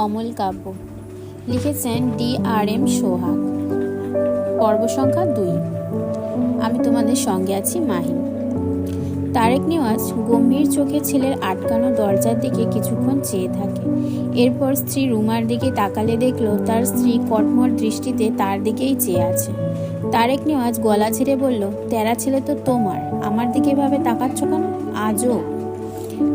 অমল কাব্য, লিখেছেন DRM সোহাগ। পর্ব সংখ্যা 2। আমি তোমাদের সঙ্গে আছি মাহিন। তারেক নেওয়াজ গম্ভীর চোখে ছেলের আটকানো দরজার দিকে কিছুক্ষণ চেয়ে থাকে। এরপর স্ত্রী রুমার দিকে তাকালে দেখল তার স্ত্রী কটমট দৃষ্টিতে তার দিকেই চেয়ে আছে। তারেক নেওয়াজ গলা ছেড়ে বলল, তেরা ছেলে তো তোমার, আমার দিকে ভাবে তাকাচ্ছ কেন? আজও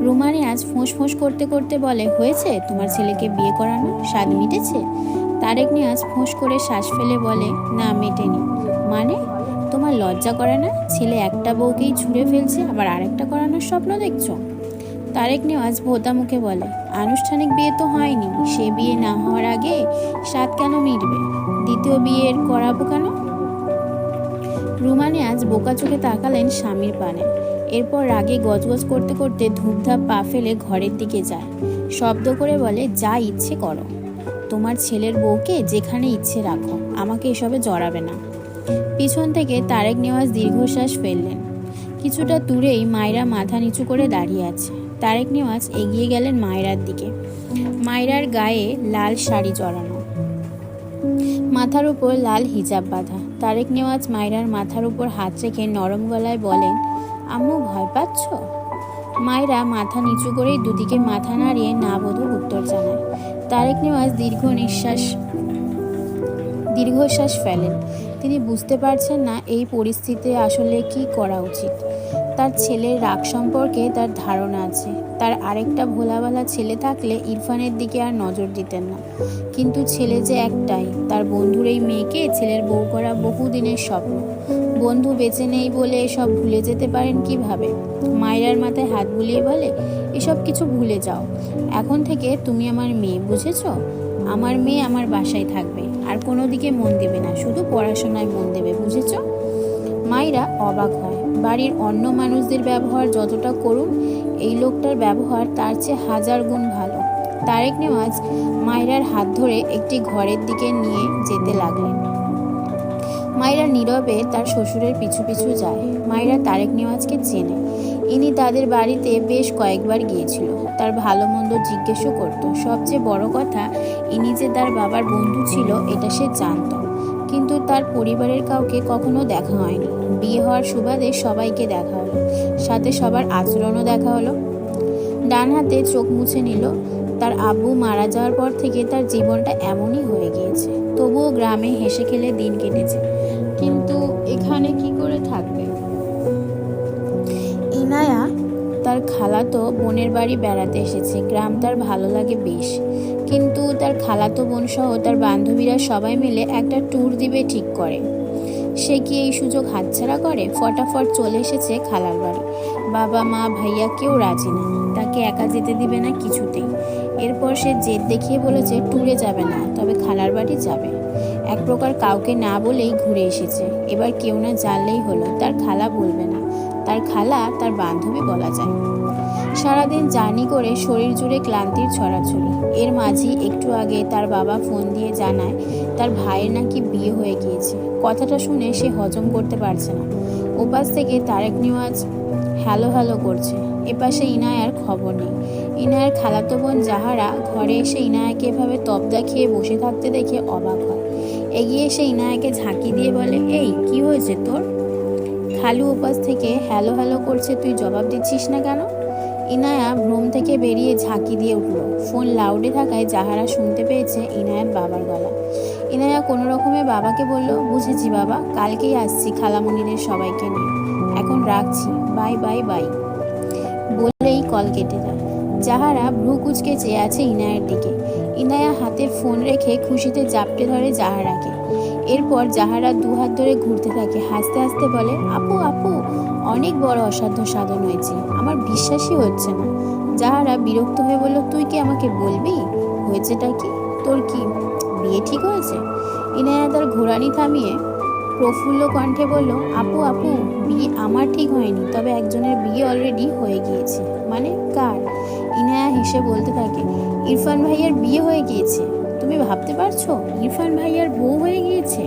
রুমা নেওয়াজ ফোঁস করতে করতে বলে, হয়েছে তোমার ছেলেকে বিয়ে করানো? স্বাদ মিটেছে? তারেক নেওয়াজ ফোঁস করে শ্বাস ফেলে বলে, না মেটেনি। মানে? তোমার লজ্জা করে না? ছেলে একটা বউকেই ছুঁড়ে ফেলছে, আবার আরেকটা করানোর স্বপ্ন দেখছো? তারেক নেওয়াজ ভোঁতা মুখে বলে, আনুষ্ঠানিক বিয়ে তো হয়নি, সে বিয়ে না হওয়ার আগে স্বাদ কেন মিটবে? দ্বিতীয় বিয়ের করাবো কেন? রুমা নেওয়াজ বোকা চোখে তাকালেন স্বামীর পানে। এরপর রাগে গজগজ করতে করতে ধূপধাপ পা ফেলে ঘরের দিকে যায়। শব্দ করে বলে, যা ইচ্ছে করো, তোমার ছেলের বউকে যেখানে ইচ্ছে রাখো, আমাকে এসবে জড়াবে না। পিছন থেকে তারেক নেওয়াজ দীর্ঘশ্বাস ফেললেন। কিছুটা দূরেই মায়রা মাথা নিচু করে দাঁড়িয়ে আছে। তারেক নেওয়াজ এগিয়ে গেলেন মায়রার দিকে। মায়রার গায়ে লাল শাড়ি জড়ানো, মাথার উপর লাল হিজাব বাঁধা। তারেক নেওয়াজ মায়রার মাথার উপর হাত রেখে নরম গলায় বলেন, আম্মু ভয় পাচ্ছ? মায়রা মাথা নিচু করেই দুদিকে মাথা নাড়িয়ে না বোধক উত্তর জানায়। তারেক নেওয়াজ দীর্ঘশ্বাস ফেলেন। তিনি বুঝতে পারছেন না এই পরিস্থিতিতে আসলে কি করা উচিত। তার ছেলের রাগ সম্পর্কে তার ধারণা আছে। তার আরেকটা ভোলাভালা ছেলে থাকলে ইরফানের দিকে আর নজর দিতেন না, কিন্তু ছেলে যে একটাই। তার বন্ধুর এই মেয়েকে ছেলের বউ করা বহুদিনের স্বপ্ন। বন্ধু বেঁচে নেই বলে এসব ভুলে যেতে পারেন কিভাবে? মায়রার মাথায় হাত বুলিয়ে বলে, এসব কিছু ভুলে যাও, এখন থেকে তুমি আমার মেয়ে, বুঝেছ? আমার মেয়ে আমার বাসায় থাকবে, আর কোনো দিকে মন দেবে না, শুধু পড়াশোনায় মন দেবে, বুঝেছ? মায়রা অবাক হয়। বাড়ির অন্য মানুষদের ব্যবহার যতটা করুন, এই লোকটার ব্যবহার তার চেয়ে 1000 গুণ ভালো। তারেক নেওয়াজ মায়রার হাত ধরে একটি ঘরের দিকে নিয়ে যেতে লাগলেন। মায়রা নীরবে তার শ্বশুরের পিছু পিছু যায়। মায়রা তারেক নেওয়াজকে চেনে। ইনি তাদের বাড়িতে বেশ কয়েকবার গিয়েছিল, তার ভালো মন্দ জিজ্ঞেসও করত। সবচেয়ে বড় কথা, ইনি যে তার বাবার বন্ধু ছিল এটা সে জানত, কিন্তু তার পরিবারের কাউকে কখনো দেখা হয়নি। বিয়ে হওয়ার সুবাদে সবাইকে দেখা হলো, সাথে সবার আচরণও দেখা হলো। ডান হাতে চোখ মুছে নিল। তার আব্বু মারা যাওয়ার পর থেকে তার জীবনটা এমনই হয়ে গিয়েছে। তবুও গ্রামে হেসে খেলে দিন কেটেছে, কিন্তু এখানে কি করে থাকবে? ইনায়া তার খালাতো বোনের বাড়ি বেড়াতে এসেছে। গ্রাম তার ভালো লাগে বেশ, কিন্তু তার খালাতো বোন সহ তার বান্ধবীরা সবাই মিলে একটা ট্যুর দিবে ঠিক করে। সে কি এই সুযোগ হাতছাড়া করে? ফটাফট চলে এসেছে খালার বাড়ি। বাবা মা ভাইয়া কেউ রাজি না, তাকে একা যেতে দিবে না কিছুতেই। এরপর সে জেদ দেখিয়ে বলেছে ট্যুরে যাবে না, তবে খালার বাড়ি যাবে। এক প্রকার কাউকে না বলেই ঘুরে এসেছে। এবার কেউ না জানলেই হলো, তার খালা বলবে না। তার খালা তার বান্ধবী বলা যায়। সারাদিন জার্নি করে শরীর জুড়ে ক্লান্তির ছড়াছড়ি। এর মাঝে একটু আগে তার বাবা ফোন দিয়ে জানায় তার ভাইয়ের নাকি বিয়ে হয়ে গিয়েছে। কথাটা শুনে সে হজম করতে পারছে না। ওপাশ থেকে তারেক নেওয়াজ হ্যালো হ্যালো করছে, এপাশে ইনায়ার খবর নেই। ইনায়ার খালাতো বোন জাহারা ঘরে এসে ইনায়াকে এভাবে তবদা খেয়ে বসে থাকতে দেখে অবাক হয়। এগিয়ে এসে ইনায়াকে ঝাঁকি দিয়ে বলে, এই কি হয়েছে তোর? খালু ওপাশ থেকে হ্যালো হ্যালো করছে, তুই জবাব দিচ্ছিস না কেন? ইনায়া ভ্রম থেকে বেরিয়ে ঝাঁকি দিয়ে উঠল। ফোন লাউডে থাকায় জাহারা শুনতে পেয়েছে ইনায়ার বাবার গলা। ইনায়া কোনো রকমে বাবাকে বলল, বুঝেছি বাবা, কালকেই আসছি খালামণিদের সবাইকে নিয়ে, এখন রাখছি, বাই বাই বাই বলেই কল কেটে যায়। জাহারা ভ্রু কুচকে চেয়ে আছে ইনায়ার দিকে। ইনায়া হাতে ফোন রেখে খুশিতে জাপটে ধরে জাহারাকে। এরপর জাহারা দুহাত ধরে ঘুরতে থাকে, হাসতে হাসতে বলে, আপু আপু, অনেক বড় অসাধ্য সাধন হয়েছে, আমার বিশ্বাসই হচ্ছে না। জাহারা বিরক্ত হয়ে বলল, তুই কি আমাকে বলবি হয়েছেটা কি? তোর কি বিয়ে ঠিক হয়েছে? ইনায়া তার ঘোরানি থামিয়ে প্রফুল্ল কণ্ঠে বলল, আপু আপু, বিয়ে আমার ঠিক হয়নি, তবে একজনের বিয়ে অলরেডি হয়ে গিয়েছে। মানে কার? ইনায়া হেসে বলতে থাকে, ইরফান ভাইয়ার বিয়ে হয়ে গিয়েছে। তুমি ভাবতে পারছো, ইরফান ভাইয়ার বউ হয়ে গিয়েছে?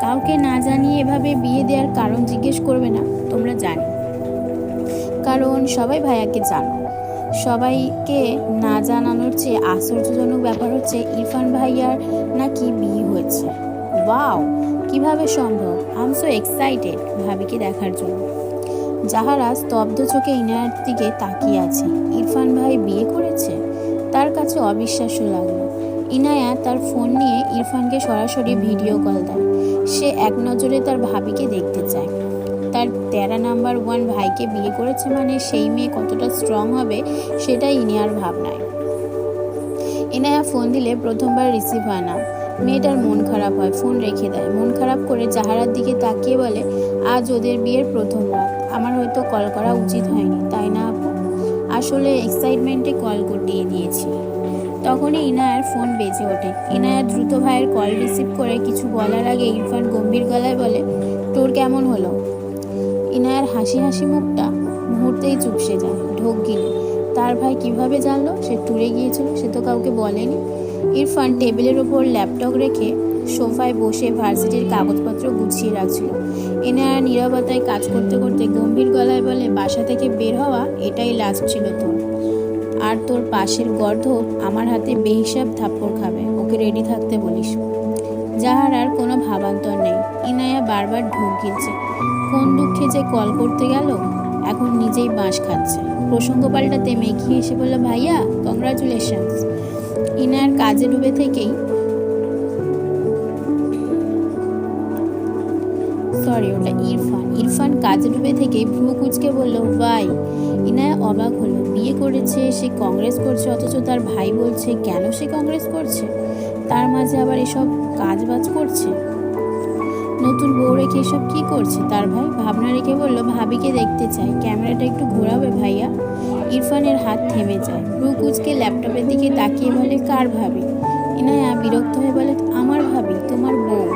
কাউকে না জানিয়ে এভাবে বিয়ে দেওয়ার কারণ জিজ্ঞেস করবে না, তোমরা জানি, কারণ সবাই ভাইয়াকে জানো। সবাইকে না জানানোর চেয়ে আশ্চর্যজনক ব্যাপার হচ্ছে ইরফান ভাইয়ার নাকি বিয়ে হয়েছে। ওয়াও, কিভাবে সম্ভব? আই এম সো এক্সাইটেড ভাবিকে দেখার জন্য। জাহারা স্তব্ধ চোখে ইনায়ার দিকে তাকিয়ে আছে। ইরফান ভাই বিয়ে করেছে? তার কাছে অবিশ্বাস্য লাগলো। ইনায়া তার ফোন নিয়ে ইরফানকে সরাসরি ভিডিও কল দেয়। সে এক নজরে তার ভাবিকে দেখতে চায়। তার 13 নাম্বার 1 ভাইকে বিয়ে করেছে মানে সেই মেয়ে কতটা স্ট্রং হবে সেটাই ইনায়ার ভাবনায়। ইনায়া ফোন দিলে প্রথমবার রিসিভ হয় না। মেয়েটার মন খারাপ হয়, ফোন রেখে দেয়। মন খারাপ করে জাহারার দিকে তাকিয়ে বলে, আজ ওদের বিয়ের প্রথম রাত, আমার হয়তো কল করা উচিত হয়নি, তাই না আপু? আসলে এক্সাইটমেন্টে কল দিয়ে দিয়েছি। তখনই ইনায়ার ফোন বেজে ওঠে। ইনায়া দ্রুত ভাইয়ের কল রিসিভ করে কিছু বলার আগে ইরফান গম্ভীর গলায় বলে, তোর কেমন হলো? ইনায়ার হাসি হাসি মুখটা মুহূর্তেই চুপসে যায়। ঢোক গিল। তার ভাই কিভাবে জানলো সে ট্যুরে গিয়েছিল? সে তো কাউকে বলেনি। ইরফান টেবিলের ওপর ল্যাপটপ রেখে সোফায় বসে ভার্সিটির কাগজপত্র গুছিয়ে রাখছিল। ইনায়া নীরবতায় কাজ করতে করতে গম্ভীর গলায় বলে, বাসা থেকে বের হওয়া এটাই লাস্ট ছিল তোর। আর তোর পাশের গর্ধব আমার হাতে বেহিসাব থাপ্পড় খাবে, ওকে রেডি থাকতে বলিস। জাহারার কোনো ভাবান্তর নেই। ইনায়া বারবার ঢোক গিলছে। কোন দুঃখে যে কল করতে গেল, এখন নিজেই বাঁশ খাচ্ছে। প্রসঙ্গ পাল্টাতে মেঘি এসে বলল, ভাইয়া কংগ্রাচুলেশনস। ইনায়ার কাজে ডুবে থেকেই ইরফান কাজে ডুবে থেকেই ভ্রু কুচকে বলল, ভাই। ইনায়া অবাক হলো। বিয়ে করেছে, সে কংগ্রেস করছে, অথচ তার ভাই বলছে কেন সে কংগ্রেস করছে, তার মাঝে আবার এসব কাজবাজ করছে। নতুন বউ রেখে এসব কি করছে তার ভাই? ভাবনা রেখে বলল, ভাবিকে দেখতে চাই, ক্যামেরাটা একটু ঘোরাবে ভাইয়া। ইরফানের হাত থেমে যায়। ভ্রু কুচকে ল্যাপটপের দিকে তাকিয়ে বলে, কার ভাবি? ইনায়া বিরক্ত হয়ে বলে, আমার ভাবি, তোমার বউ।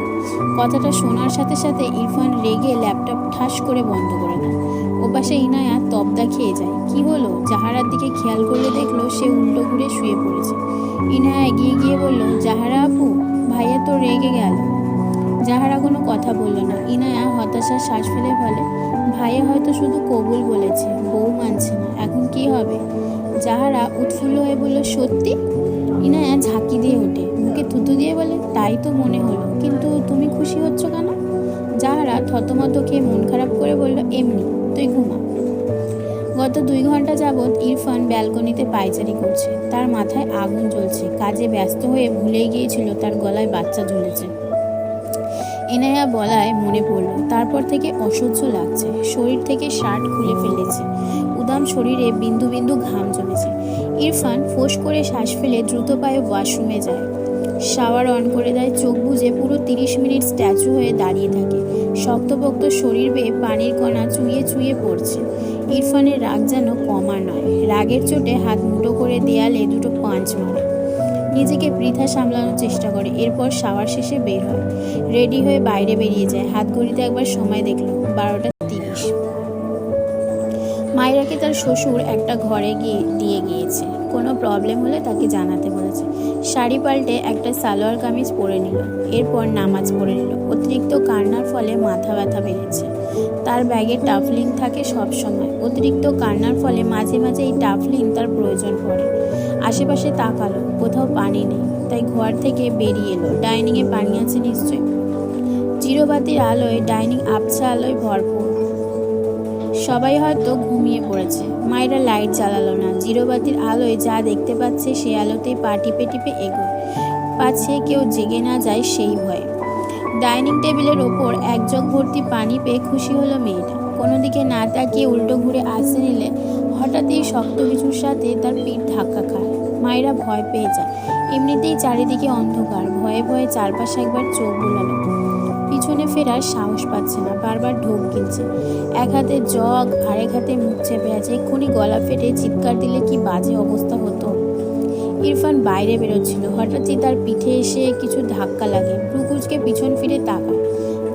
কথাটা শোনার সাথে সাথে ইরফান রেগে ল্যাপটপ ঠাস করে বন্ধ করে দেয়। ওপাশে ইনায়া তবদা খেয়ে যায়। কি হলো? জাহারার দিকে খেয়াল করলে দেখলো সে উল্টো ঘুরে শুয়ে পড়েছে। ইনায়া এগিয়ে গিয়ে বলল, জাহারা আপু, ভাইয়া তো রেগে গেল। জাহারা কোনো কথা বলল না। ইনায়া হতাশার শ্বাস ফেলে বলে, ভাইয়া হয়তো শুধু কবুল বলেছে, বউ মানছে না, এখন কি হবে? জাহারা উৎফুল্ল হয়ে বলল, সত্যি? ইনায়া ঝাঁকি দিয়ে ওঠে, মুখে থুতু দিয়ে বলে, তাই তো মনে হলো, কিন্তু তুমি খুশি হচ্ছ কেন? জাহারা থতমত খেয়ে মন খারাপ করে বলল, এমনি, তুই ঘুমা। গত 2 ঘন্টা যাবৎ ইরফান ব্যালকনিতে পায়চারি করছে। তার মাথায় আগুন জ্বলছে। কাজে ব্যস্ত হয়ে ভুলেই গিয়েছিল তার গলায় বাচ্চা ঝুলেছে। ইনায়া বলায় মনে পড়ল। তারপর থেকে অসহ্য লাগছে। শরীর থেকে শার্ট খুলে ফেলেছে। উদাম শরীরে বিন্দু বিন্দু ঘাম জমেছে। ইরফান ফোঁস করে শ্বাস ফেলে দ্রুত পায়ে ওয়াশরুমে যায়। শাওয়ার অন করে দেয়। চোখ বুজে পুরো 30 মিনিট স্ট্যাচু হয়ে দাঁড়িয়ে থাকে। শক্তপোক্ত শরীর বেয়ে পানির কণা চুইয়ে চুইয়ে পড়ছে। ইরফানের রাগ যেন কমা নয়। রাগের চোটে হাত মুঠো করে দেয়ালে দুটো পাঁচ মারে। নিজেকে বৃথা সামলানোর চেষ্টা করে। এরপর শাওয়ার শেষে বের হয়। রেডি হয়ে বাইরে বেরিয়ে যায়। হাত ঘড়িতে একবার সময় দেখল, 12:30। মায়রাকে তার শ্বশুর একটা ঘরে দিয়ে গিয়েছে। কোনো প্রবলেম হলে তাকে জানাতে বলেছে। শাড়ি পাল্টে একটা সালোয়ার কামিজ পরে নিল। এরপর নামাজ পড়ে নিল। অতিরিক্ত কান্নার ফলে মাথা ব্যথা বেড়েছে। তার ব্যাগে টাফলিন থাকে সব সময়। অতিরিক্ত কান্নার ফলে মাঝে মাঝে এই টাফলিন তার প্রয়োজন পড়ে। আশেপাশে তাকালো, কোথাও পানি নেই। তাই ঘর থেকে বেরিয়ে এলো। ডাইনিংয়ে পানি আছে নিশ্চয়ই। চিরবাতির আলোয় ডাইনিং আবছা আলোয় ভরপুর। সবাই হয়তো ঘুমিয়ে পড়েছে। মায়েরা লাইট জ্বালালো না। জিরোবাতির আলোয় যা দেখতে পাচ্ছে সে আলোতেই পা টিপে টিপে এগোয়, পাছে কেউ জেগে না যায় সেই ভয়ে। ডাইনিং টেবিলের ওপর এক জগ ভর্তি পানি পেয়ে খুশি হলো মেয়েটা। কোনো দিকে না তাকিয়ে উল্টো ঘুরে আসতে নিলে হঠাৎই শক্ত কিছুর সাথে তার পিঠ ধাক্কা খায়। মায়েরা ভয় পেয়ে যায়। এমনিতেই চারিদিকে অন্ধকার। ভয়ে ভয়ে চারপাশে একবার চোখ বুলালো। পিছনে ফেরার সাহস পাচ্ছে না। বারবার ঢোক গিলছে। এক হাতে জগ, আরেক হাতে মুখ চেপে আছে। এক্ষুনি গলা ফেটে চিৎকার দিলে কি বাজে অবস্থা হতো। ইরফান বাইরে বেরোচ্ছিল। হঠাৎই তার পিঠে এসে কিছু ধাক্কা লাগে। ভ্রু কুঁচকে পিছন ফিরে তাকায়।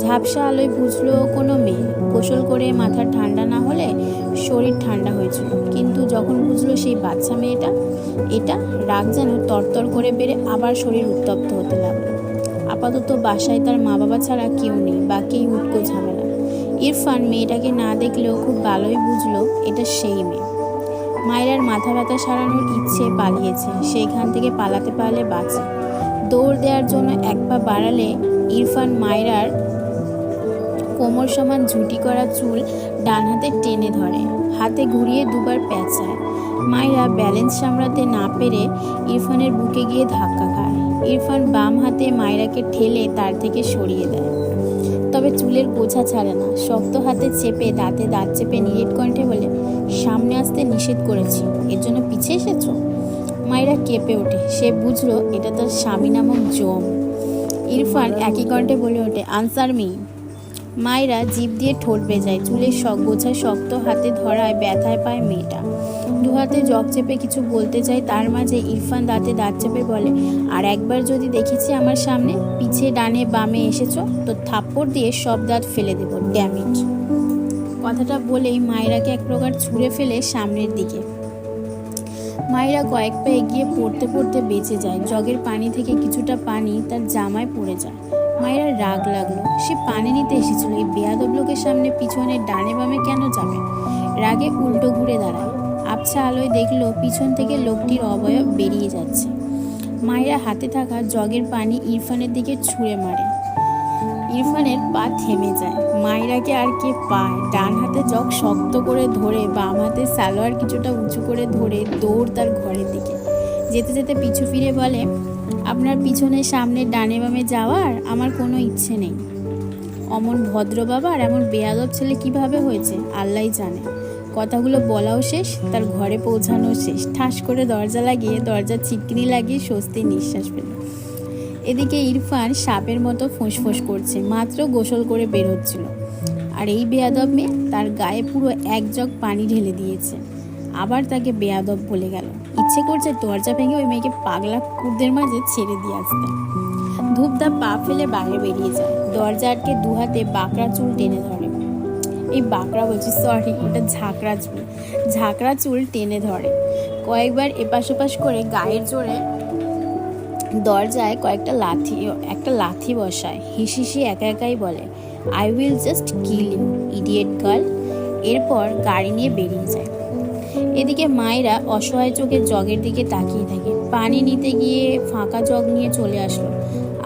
ঝাপসা আলোয় বুঝলো কোনো মেয়ে। গোসল করে মাথা ঠান্ডা না হলে শরীর ঠান্ডা হয়েছিল, কিন্তু যখন বুঝলো সেই বাচ্চা মেয়েটা, এটা রাগ যেন তরতর করে বেড়ে আবার শরীর উত্তপ্ত হতে লাগলো। আপাতত বাসায় তার মা বাবা ছাড়া কেউ নেই, বাকি উটকো ঝামেলা। ইরফান মেয়েটাকে না দেখলেও খুব ভালোই বুঝলো এটা সেই মেয়ে। মায়রার মাথা ব্যথা সারানোর ইচ্ছে পালিয়েছে, সেখান থেকে পালাতে পারলে বাঁচে। দৌড় দেওয়ার জন্য এক পা বাড়ালে ইরফান মায়রার কোমর সমান ঝুঁটি করা চুল ডান হাতে টেনে ধরে, হাতে ঘুরিয়ে দুবার প্যাঁচায়। মায়রা ব্যালেন্স সামলাতে না পেরে ইরফানের বুকে গিয়ে ধাক্কা খায়। ইরফান বাম হাতে মায়রাকে ঠেলে তার থেকে সরিয়ে দেয়, তবে চুলের গোছা ছাড়ে না। শক্ত হাতে চেপে দাঁতে দাঁত চেপে নিরেট কণ্ঠে বলে, সামনে আসতে নিষেধ করেছি, এর জন্য পিছিয়ে এসেছো? মায়রা কেঁপে ওঠে। সে বুঝলো এটা তার স্বামী নামক জম। ইরফান একই কণ্ঠে বলে ওঠে, আনসার মি। মায়রা জিভ দিয়ে ঠোঁট বেজায়। চুলের গোছা শক্ত হাতে ধরায় ব্যথায় পায় মেয়েটা। দু হাতে জগ চেপে কিছু বলতে চায়, তার মাঝে ইরফান দাঁতে দাঁত চেপে বলে, আর একবার যদি দেখেছি আমার সামনে পিছে ডানে বামে এসেছো তো থাপ্পড় দিয়ে সব দাঁত ফেলে দেবো, ড্যামিট। কথাটা বলেই মায়রাকে এক প্রকার ছুঁড়ে ফেলে সামনের দিকে। মায়রা কয়েক পা এগিয়ে পড়তে পড়তে বেঁচে যায়। জগের পানি থেকে কিছুটা পানি তার জামায় পড়ে যায়। মায়রার রাগ লাগলো। সে পানি নিতে এসেছিল, এই বেয়াদব লোকের সামনে পিছনে ডানে বামে কেন যাবে? রাগে উল্টো ঘুরে দাঁড়ায়। আবছা আলোয় দেখলো পিছন থেকে লোকটির অবয়ব বেরিয়ে যাচ্ছে। মায়রা হাতে থাকা জগের পানি ইরফানের দিকে ছুঁড়ে মারে। ইরফানের পা থেমে যায়। মায়রাকে আর কে পায়? ডান হাতে জগ শক্ত করে ধরে বাম হাতে সালোয়ার কিছুটা উঁচু করে ধরে দৌড় তার ঘরের দিকে। যেতে যেতে পিছু ফিরে বলে, আপনার পিছনে সামনে ডানে বামে যাওয়ার আমার কোনো ইচ্ছে নেই। অমন ভদ্র বাবা আর এমন বেয়াদব ছেলে কিভাবে হয়েছে আল্লাহই জানে। কথাগুলো বলাও শেষ, তার ঘরে পৌঁছানো শেষ। ঠাস করে দরজা লাগিয়ে দরজার ছিটকিনি লাগিয়ে স্বস্তির নিঃশ্বাস পেল। এদিকে ইরফান সাপের মতো ফোঁস করছে, মাত্র গোসল করে বের হচ্ছিল, আর এই বেয়াদব মেয়ে তার গায়ে পুরো এক জগ পানি ঢেলে দিয়েছে। আবার তাকে বেয়াদব বলে গেল। ইচ্ছে করছে দরজা ভেঙে ওই মেয়েকে পাগলা কুকুরদের মাঝে ছেড়ে দিয়ে আসতে। ধূপধাপ পা ফেলে বাইরে বেরিয়ে যায়। দরজা আটকে দু হাতে বাঁকড়া চুল টেনে ধরে। এই বাঁকড়া বলছি, সরি, ওটা ঝাঁকড়া চুল টেনে ধরে। কয়েকবার এপাশ ওপাশ করে গায়ের জোরে দরজায় একটা লাথি বসায়। হিসিসি একা একাই বলে, I will just kill you idiot girl. এরপর গাড়ি নিয়ে বেরিয়ে যায়। এদিকে মায়েরা অসহায় চোখে জগের দিকে তাকিয়ে থাকে। পানি নিতে গিয়ে ফাঁকা জগ নিয়ে চলে আসলো।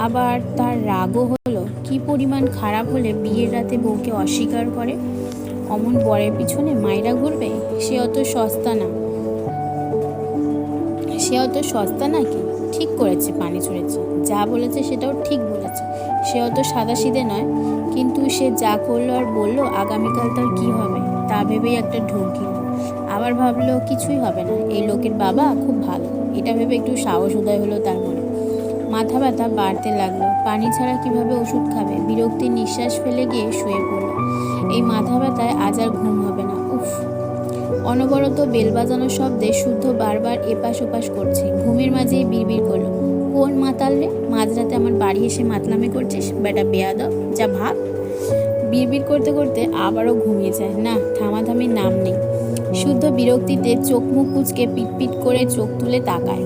আবার তার রাগও হলো। কি পরিমাণ খারাপ হলে বিয়ের রাতে বউকে অস্বীকার করে? অমন বরের পিছনে মায়েরা ঘুরবে? সে অত সস্তা নাকি? ঠিক করেছে, পানি ছুঁড়েছে, যা বলেছে সেটাও ঠিক বলেছে। সে অত সাদাসিধে নয়, কিন্তু সে যা করলো আর বললো আগামীকাল তার কি হবে তা ভেবেই একটা ঢোক গেল। আবার ভাবলো কিছুই হবে না, এই লোকের বাবা খুব ভালো, এটা ভেবে একটু সাহস উদয় হলো তার মনে। মাথা ব্যথা বাড়তে লাগলো। পানি ছাড়া কিভাবে ওষুধ খাবে? বিরক্তির নিঃশ্বাস ফেলে গিয়ে শুয়ে পড়ল। এই মাথা ব্যথায় আজ আর ঘুম হবে না। উফ! অনবরত বেল বাজানোর শব্দে শুদ্ধ বারবার এপাশ ওপাশ করছে। ঘুমের মাঝেই বিড়বিড় করলো, কোন মাতাল রে, মাঝরাতে আমার বাড়ি এসে মাতলামি করছিস? বেটা বেয়াদব, যা ভাগ। বিড়বিড় করতে করতে আবারও ঘুমিয়ে যায়। না, থামাথামির নাম নেই। শুদ্ধ বিরক্তিতে চোখ মুখ কুঁচকে পিটপিট করে চোখ তুলে তাকায়।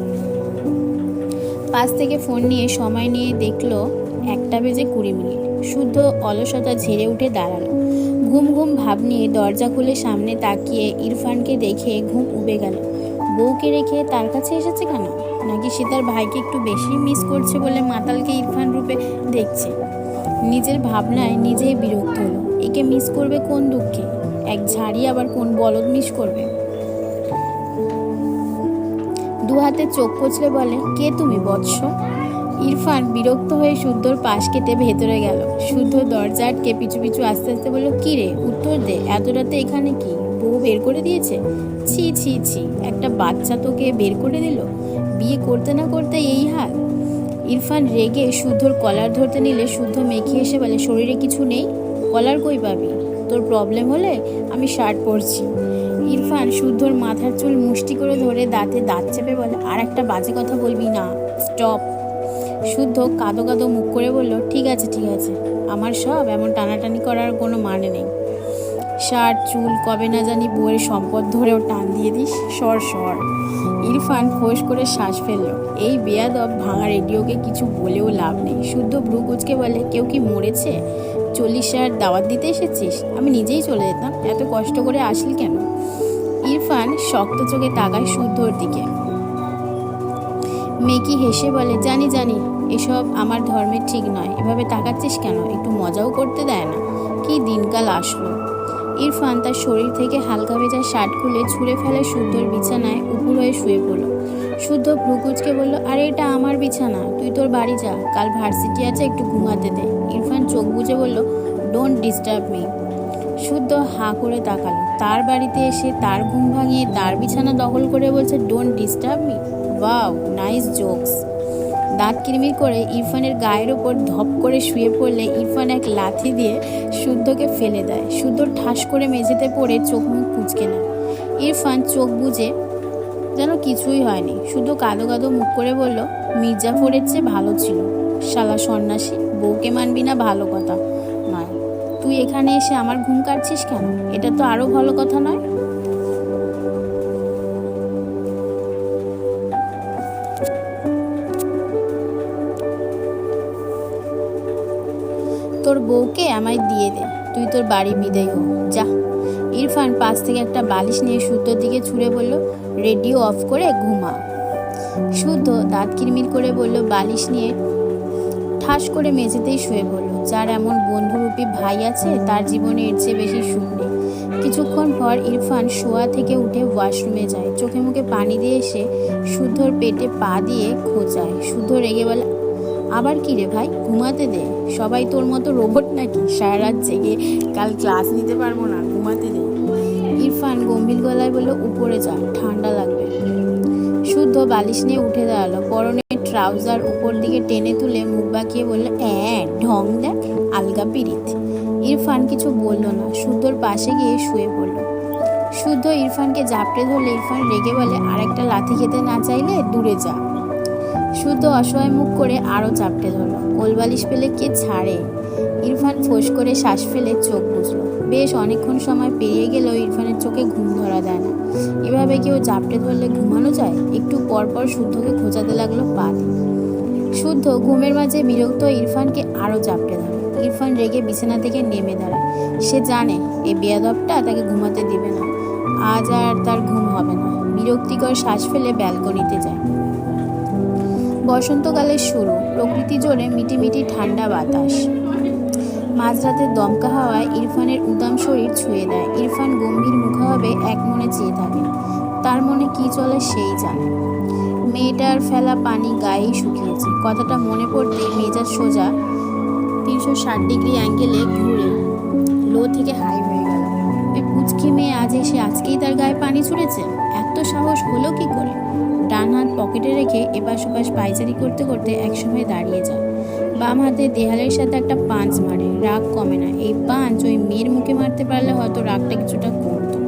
পাশ থেকে ফোন নিয়ে সময় নিয়ে দেখলো 1:20 শুদ্ধ অলসতা ঝেড়ে উঠে দাঁড়ালো। ঘুম ঘুম ভাব নিয়ে দরজা খুলে সামনে তাকিয়ে ইরফানকে দেখে ঘুম উবে গেল। বউকে রেখে তার কাছে এসেছে কেন? নাকি সে তার ভাইকে একটু বেশি মিস করছে বলে মাতালকে ইরফান রূপে দেখছে? নিজের ভাবনায় নিজেই বিরক্ত হলো। একে মিস করবে কোন দুঃখে? এক ঝাড়ি আবার কোন বলদ মিস করবে? দু হাতে চোখ কচলে বলে, কে তুমি বৎস? ইরফান বিরক্ত হয়ে শুদ্ধর পাশ কেটে ভেতরে গেল। শুদ্ধ দরজা আটকে পিছু পিছু আস্তে আস্তে বলল, কি রে, উত্তর দে, এত রাতে এখানে কি? বউ বের করে দিয়েছে? ছি ছি ছি, একটা বাচ্চা তোকে বের করে দিল? বিয়ে করতে না করতে এই হাল? ইরফান রেগে শুদ্ধর কলার ধরতে নিলে শুদ্ধ মেখে এসে বলে, শরীরে কিছু নেই, কলার কই পাবি? তোর প্রবলেম হলে আমি শার্ট পরছি। ইরফান শুদ্ধর মাথার চুল মুষ্টি করে ধরে দাঁতে দাঁত চেপে বলে, আর একটা বাজে কথা বলবি না, স্টপ। শুদ্ধ কাঁদো কাঁদো মুখ করে বলল, ঠিক আছে, আমার সব এমন টানাটানি করার কোনো মানে নেই। শার্ট চুল কবে না জানি বউয়ের সম্পদ ধরেও টান দিয়ে দিস, সর। ইরফান ফোঁস করে শ্বাস ফেলল। এই বেয়াদব ভাঙা রেডিওকে কিছু বলেও লাভ নেই। শুদ্ধ ভ্রু কুঁচকে বলে, কেউ কি মরেছে? 40 দাওয়াত দিতে এসেছিস? আমি নিজেই চলে যেতাম, এত কষ্ট করে আসলি কেন? ইরফান শক্ত চোখে তাকায় শুদ্ধর দিকে। মেকি হেসে বলে, জানি জানি এসব আমার ধর্মের ঠিক নয়, এভাবে তাকাচ্ছিস কেন? একটু মজাও করতে দেয় না? কি দিনকাল আসলো। ইরফান তার শরীর থেকে হালকা ভেজা শার্ট খুলে ছুঁড়ে ফেলে শুদ্ধর বিছানায় উপুর হয়ে শুয়ে পড়ল। শুদ্ধ ভ্রুকুচকে বলল, আরে এটা আমার বিছানা, তুই তোর বাড়ি যা, কাল ভার্সিটি আছে, একটু ঘুমাতে দে। ইরফান চোখ বুজে বলল, ডোন্ট ডিস্টার্ব মি। শুদ্ধ হাঁ করে তাকালো। তার বাড়িতে এসে তার ঘুম ভাঙিয়ে তার বিছানা দখল করে বলছে don't disturb me. Wow, nice jokes. দাঁত কিরমির করে ইরফানের গায়ের ওপর ধপ করে শুয়ে পড়লে ইরফান এক লাথি দিয়ে শুদ্ধকে ফেলে দেয়। শুদ্ধ ঠাস করে মেঝেতে পড়ে চোখ মুখ কুঁচকে নেয়। ইরফান চোখ বুজে যেন কিছুই হয়নি। শুধু কাঁদো কাঁদো মুখ করে বলল, মির্জাফরের চেয়ে ভালো ছিল। শালা সন্ন্যাসী, বউকে মানবি না ভালো কথা নয়, তুই এখানে এসে আমার ঘুম কাটছিস কেন? এটা তো আরো ভালো কথা নয়? তোর বউকে আমায় দিয়ে দে, তুই তোর বাড়ি বিদায় হো, যা। ইরফান পাশ থেকে একটা বালিশ নিয়ে শুদ্ধর দিকে ছুঁড়ে বলল, রেডিও অফ করে ঘুমা। শুদ্ধ দাঁত কিরমির করে বলল, বালিশ নিয়ে ঠাস করে মেঝেতেই শুয়ে পড়ল। যার এমন বন্ধুরূপী ভাই আছে তার জীবনে এর চেয়ে বেশি সুখ নেই। কিছুক্ষণ পর ইরফান শোয়া থেকে উঠে ওয়াশরুমে যায়। চোখে মুখে পানি দিয়ে এসে শুদ্ধর পেটে পা দিয়ে খোঁচায়। শুদ্ধ রেগে বলে, আবার কি রে ভাই, ঘুমাতে দে। সবাই তোর মতো রোবট নাকি? সারা রাত জেগে কাল ক্লাস নিতে পারবো না, ঘুমাতে দে। ইরফান গম্ভীর গলায় বলল, উপরে যা, ঠান্ডা লাগবে। শুদ্ধ বালিশ নিয়ে উঠে দাঁড়ালো। পরনের ট্রাউজার উপর দিকে টেনে তুলে মুখ বাঁকিয়ে বলল, ঢং দেখ, আলগা পিরিত। ইরফান কিছু বলল না। শুদ্ধর পাশে গিয়ে শুয়ে পড়ল। শুদ্ধ ইরফানকে জাপটে ধরলে ইরফান রেগে বলে, আর একটা লাথি খেতে না চাইলে দূরে যা। শুদ্ধ অসহায় মুখ করে আরো চাপটে ধরল। কোলবালিশ পেলে কে ছাড়ে। ইরফান ফোঁস করে শ্বাস ফেলে চোখ বুঝলো। বেশ অনেকক্ষণ সময় পেরিয়ে গেলেও ইরফানের চোখে ঘুম ধরা দেয় না। এভাবে কেউ চাপটে ধরলে ঘুমানো যায়? একটু পর পর শুদ্ধকে খোঁচাতে লাগলো পা দিয়ে। শুদ্ধ ঘুমের মাঝে বিরক্ত ইরফানকে আরো চাপটে ধরে। ইরফান রেগে বিছানা থেকে নেমে দাঁড়ায়। সে জানে এই বেয়াদবটা তাকে ঘুমাতে দিবে না, আজ আর তার ঘুম হবে না। বিরক্তিকর শ্বাস ফেলে ব্যালকনিতে যায়। বসন্তকালের শুরু। প্রকৃতি জোরে মিটিমিটি ঠান্ডা বাতাস। মাঝরাতের দমকা হাওয়ায় ইরফানের উদাম শরীর ছুঁয়ে দেয়। ইরফান গম্ভীর মুখাভাবে এক মনে চেয়ে থাকে। তার মনে কি চলে সেই জানে। মেয়েটার ফেলা পানি গায়েই শুকিয়েছে। কথাটা মনে পড়তেই মেজাজ সোজা 360 ডিগ্রি অ্যাঙ্গেলে ঘুরে লো থেকে হাই হয়ে গেল। ওই পুচকি মেয়ে আজ এসে আজকেই তার গায়ে পানি ছুঁড়েছে? এত সাহস হলো কি করে? ডান হাত পকেটে রেখে এপাশ ওপাশ পায়চারি করতে করতে একসময় দাঁড়িয়ে যায়। বাম হাতে দেয়ালের সাথে একটা পাঁচ মারে। রাগ কমে না। এই পাঁচ ওই মেয়ের মুখে মারতে পারলে হয়তো রাগটা কিছুটা কমতো।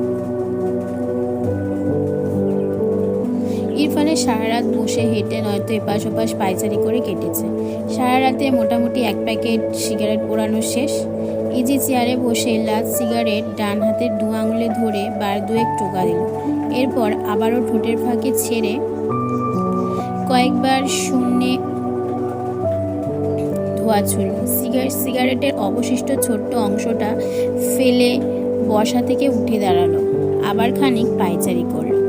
ইরফানের সারা রাত বসে হেঁটে নয়তো এপাশ ওপাশ পায়চারি করে কেটেছে। সারা রাতে মোটামুটি 1 প্যাকেট সিগারেট পোড়ানো শেষ। ইজি চেয়ারে বসে লাস্ট সিগারেট ডান হাতের 2 আঙুলে ধরে বার দুয়েক টোকা দিল। এরপর আবারও ঠোঁটের ফাঁকে ছেড়ে কয়েকবার শূন্যে ধোয়া ছুড়ল। সিগারেটের অবশিষ্ট ছোট্ট অংশটা ফেলে বসা থেকে উঠে দাঁড়ালো। আবার খানিক পায়চারি করল।